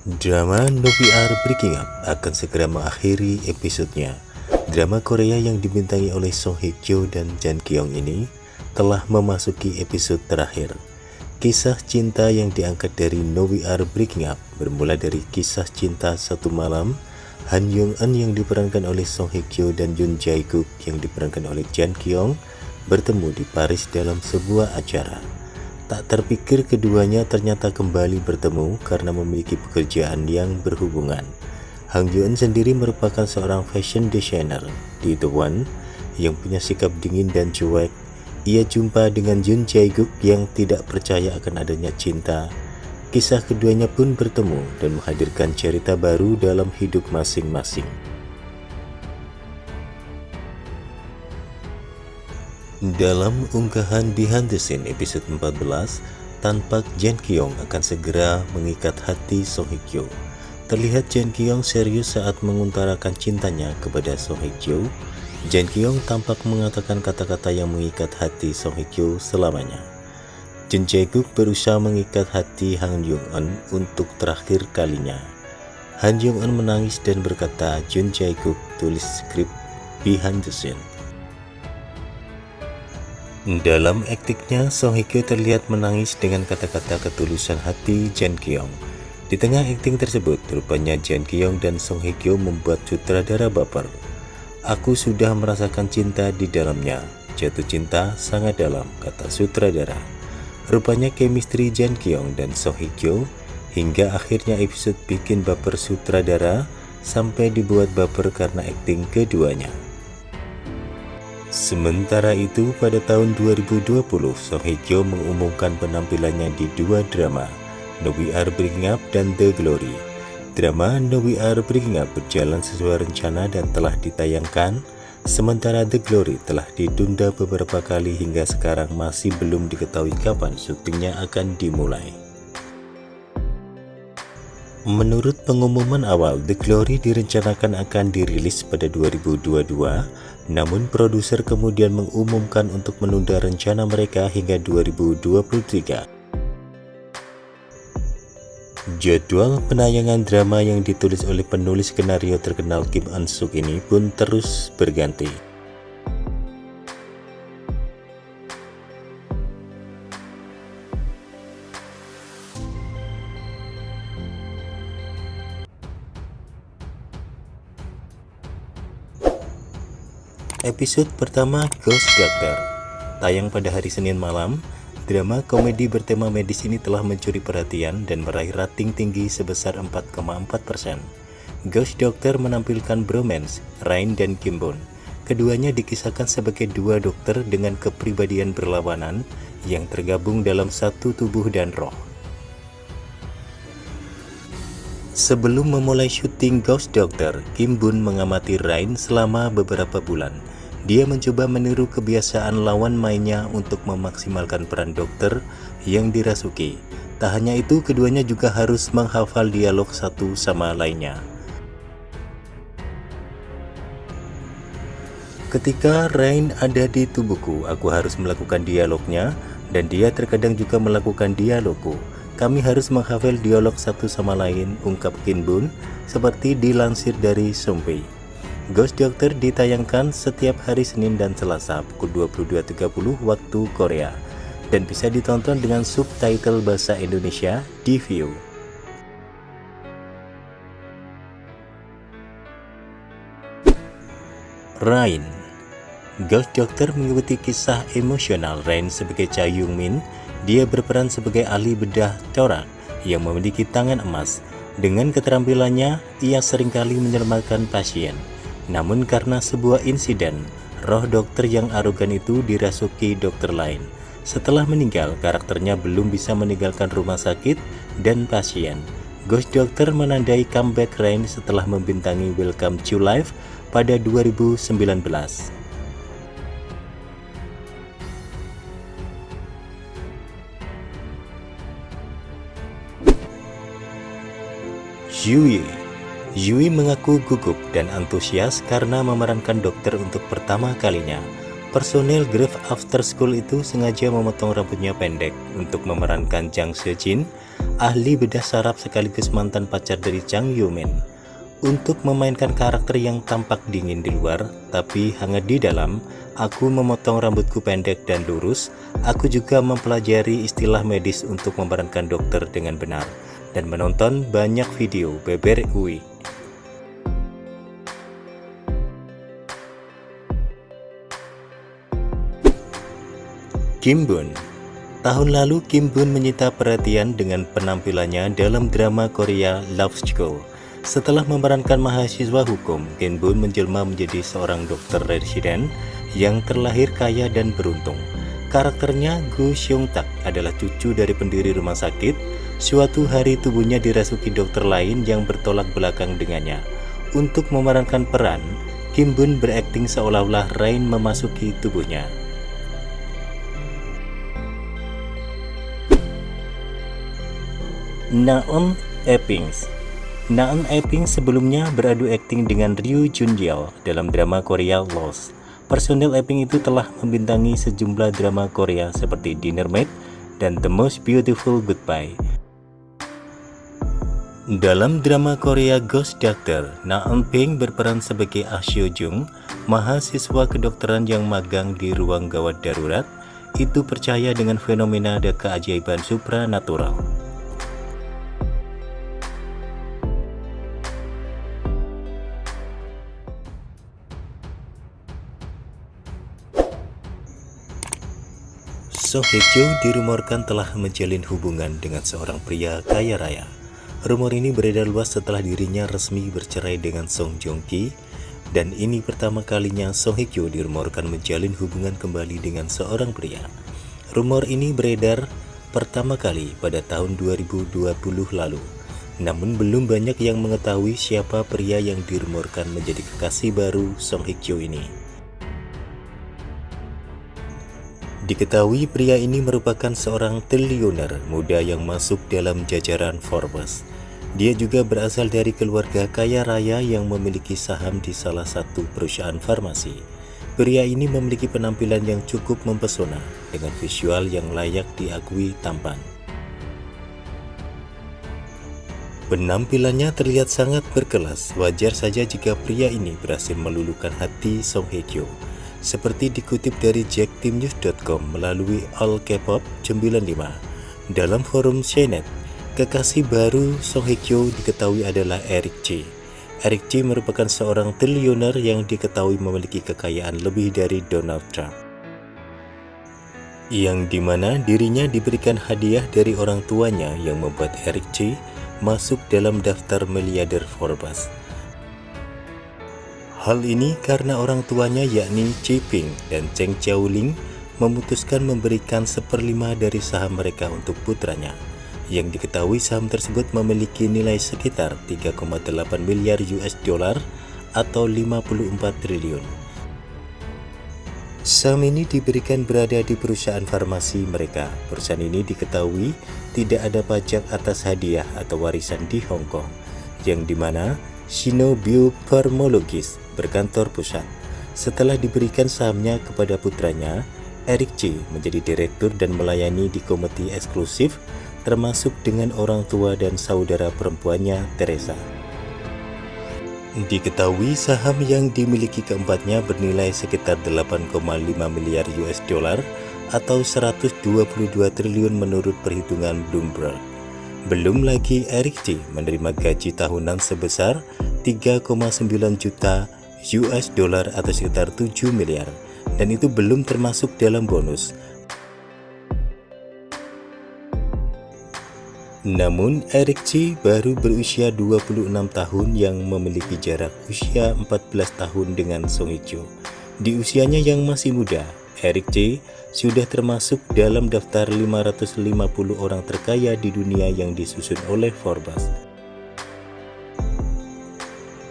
Drama No VR Breaking Up akan segera mengakhiri episodenya. Drama Korea yang dibintangi oleh Song Hye Kyo dan Jang Kyung ini telah memasuki episode terakhir. Kisah cinta yang diangkat dari No VR Breaking Up bermula dari kisah cinta satu malam Han Young Eun yang diperankan oleh Song Hye Kyo dan Yoon Jae Guk yang diperankan oleh Jang Kyung bertemu di Paris dalam sebuah acara. Tak terpikir keduanya ternyata kembali bertemu karena memiliki pekerjaan yang berhubungan. Han Young Eun sendiri merupakan seorang fashion designer di The One yang punya sikap dingin dan cuek. Ia jumpa dengan Yoon Jae Guk yang tidak percaya akan adanya cinta. Kisah keduanya pun bertemu dan menghadirkan cerita baru dalam hidup masing-masing. Dalam unggahan Behind the Scene episode 14, tampak Jang Kyung akan segera mengikat hati Song Hye Kyo. Terlihat Jang Kyung serius saat mengutarakan cintanya kepada Song Hye Kyo. Jang Kyung tampak mengatakan kata-kata yang mengikat hati Song Hye Kyo selamanya. Yoon Jae Guk berusaha mengikat hati Han Young Eun untuk terakhir kalinya. Han Young Eun menangis dan berkata Yoon Jae Guk tulis skrip Behind the Scene. Dalam aktingnya, Song Hye Kyo terlihat menangis dengan kata-kata ketulusan hati Jang Kyung. Di tengah akting tersebut, rupanya Jang Kyung dan Song Hye Kyo membuat sutradara baper. Aku sudah merasakan cinta di dalamnya. Jatuh cinta sangat dalam, kata sutradara. Rupanya chemistry Jang Kyung dan Song Hye Kyo hingga akhirnya episode bikin baper sutradara sampai dibuat baper karena akting keduanya. Sementara itu, pada tahun 2020, Song Hye Kyo mengumumkan penampilannya di dua drama, No VR Breaking Up dan The Glory. Drama No VR Breaking Up berjalan sesuai rencana dan telah ditayangkan, sementara The Glory telah ditunda beberapa kali hingga sekarang masih belum diketahui kapan syutingnya akan dimulai. Menurut pengumuman awal, The Glory direncanakan akan dirilis pada 2022, namun produser kemudian mengumumkan untuk menunda rencana mereka hingga 2023. Jadwal penayangan drama yang ditulis oleh penulis skenario terkenal Kim Eun Suk ini pun terus berganti. Episode pertama, Ghost Doctor, tayang pada hari Senin malam. Drama komedi bertema medis ini telah mencuri perhatian dan meraih rating tinggi sebesar 4,4%. Ghost Doctor menampilkan bromance Rain dan Kim Bun. Keduanya dikisahkan sebagai dua dokter dengan kepribadian berlawanan yang tergabung dalam satu tubuh dan roh. Sebelum memulai syuting Ghost Doctor, Kim Bun mengamati Rain selama beberapa bulan. Dia mencoba meniru kebiasaan lawan mainnya untuk memaksimalkan peran dokter yang dirasuki. Tak hanya itu, keduanya juga harus menghafal dialog satu sama lainnya. Ketika Rain ada di tubuhku, aku harus melakukan dialognya, dan dia terkadang juga melakukan dialogku. Kami harus menghafal dialog satu sama lain, ungkap Kim Bun, seperti dilansir dari Sumpei. Ghost Doctor ditayangkan setiap hari Senin dan Selasa pukul 22.30 waktu Korea dan bisa ditonton dengan subtitle bahasa Indonesia di Viu. Rain. Ghost Doctor mengikuti kisah emosional Rain sebagai Cha Young Min. Dia berperan sebagai ahli bedah corak yang memiliki tangan emas. Dengan keterampilannya, ia seringkali menyelamatkan pasien. Namun karena sebuah insiden, roh dokter yang arogan itu dirasuki dokter lain. Setelah meninggal, karakternya belum bisa meninggalkan rumah sakit dan pasien. Ghost Doctor menandai comeback Rain setelah membintangi Welcome to Life pada 2019. Yui mengaku gugup dan antusias karena memerankan dokter untuk pertama kalinya. Personil Grave After School itu sengaja memotong rambutnya pendek untuk memerankan Jang Seo-jin, ahli bedah saraf sekaligus mantan pacar dari Jang Yo-min. Untuk memainkan karakter yang tampak dingin di luar, tapi hangat di dalam, aku memotong rambutku pendek dan lurus. Aku juga mempelajari istilah medis untuk memerankan dokter dengan benar, dan menonton banyak video beber UI. Kim Bun. Tahun lalu Kim Bun menyita perhatian dengan penampilannya dalam drama Korea Love School. Setelah memerankan mahasiswa hukum, Kim Bun menjelma menjadi seorang dokter residen yang terlahir kaya dan beruntung. Karakternya Go Seung Tak adalah cucu dari pendiri rumah sakit. Suatu hari tubuhnya dirasuki dokter lain yang bertolak belakang dengannya. Untuk memerankan peran, Kim Bun berakting seolah-olah Rain memasuki tubuhnya. Naeun Epings. Naeun Epings sebelumnya beradu akting dengan Ryu Jun-yeol dalam drama Korea Lost. Personil Epings itu telah membintangi sejumlah drama Korea seperti Dinner Maid dan The Most Beautiful Goodbye. Dalam drama Korea Ghost Doctor, Naeun Epings berperan sebagai Ah Seo Jung, mahasiswa kedokteran yang magang di ruang gawat darurat. Itu percaya dengan fenomena dan keajaiban supranatural. Song Hye Kyo dirumorkan telah menjalin hubungan dengan seorang pria kaya raya. Rumor ini beredar luas setelah dirinya resmi bercerai dengan Song Joong Ki, dan ini pertama kalinya Song Hye Kyo dirumorkan menjalin hubungan kembali dengan seorang pria. Rumor ini beredar pertama kali pada tahun 2020 lalu. Namun belum banyak yang mengetahui siapa pria yang dirumorkan menjadi kekasih baru Song Hye Kyo ini. Diketahui pria ini merupakan seorang triliuner muda yang masuk dalam jajaran Forbes. Dia juga berasal dari keluarga kaya raya yang memiliki saham di salah satu perusahaan farmasi. Pria ini memiliki penampilan yang cukup mempesona dengan visual yang layak diakui tampan. Penampilannya terlihat sangat berkelas, wajar saja jika pria ini berhasil meluluhkan hati Song Hye Kyo. Seperti dikutip dari jackteamnews.com melalui All K-pop 95. Dalam forum CNET, kekasih baru Song Hye Kyo diketahui adalah Eric Choi. Eric Choi merupakan seorang triliuner yang diketahui memiliki kekayaan lebih dari Donald Trump, yang dimana dirinya diberikan hadiah dari orang tuanya yang membuat Eric Choi masuk dalam daftar miliarder Forbes. Hal ini karena orang tuanya yakni Choi Ping dan Cheng Xiaoling memutuskan memberikan 1/5 dari saham mereka untuk putranya, yang diketahui saham tersebut memiliki nilai sekitar 3,8 miliar US dollar atau 54 triliun. Saham ini diberikan berada di perusahaan farmasi mereka. Perusahaan ini diketahui tidak ada pajak atas hadiah atau warisan di Hong Kong, yang dimana Sino Biopharmologis berkantor pusat. Setelah diberikan sahamnya kepada putranya, Eric Choi menjadi direktur dan melayani di komite eksklusif, termasuk dengan orang tua dan saudara perempuannya Teresa. Diketahui saham yang dimiliki keempatnya bernilai sekitar 8,5 miliar US dollar atau 122 triliun menurut perhitungan Bloomberg. Belum lagi Eric Choi menerima gaji tahunan sebesar 3,9 juta US dollar atau sekitar 7 miliar, dan itu belum termasuk dalam bonus. Namun Eric Choi baru berusia 26 tahun yang memiliki jarak usia 14 tahun dengan Song Hye Kyo. Di usianya yang masih muda, Eric Choi sudah termasuk dalam daftar 550 orang terkaya di dunia yang disusun oleh Forbes.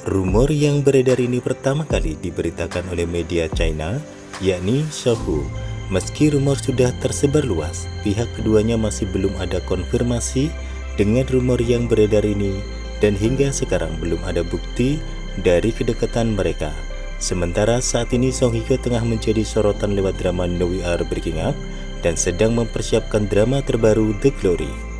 Rumor yang beredar ini pertama kali diberitakan oleh media China, yakni Sohu. Meski rumor sudah tersebar luas, pihak keduanya masih belum ada konfirmasi dengan rumor yang beredar ini, dan hingga sekarang belum ada bukti dari kedekatan mereka. Sementara saat ini Song Hye Kyo tengah menjadi sorotan lewat drama No We Are Breaking Up dan sedang mempersiapkan drama terbaru The Glory.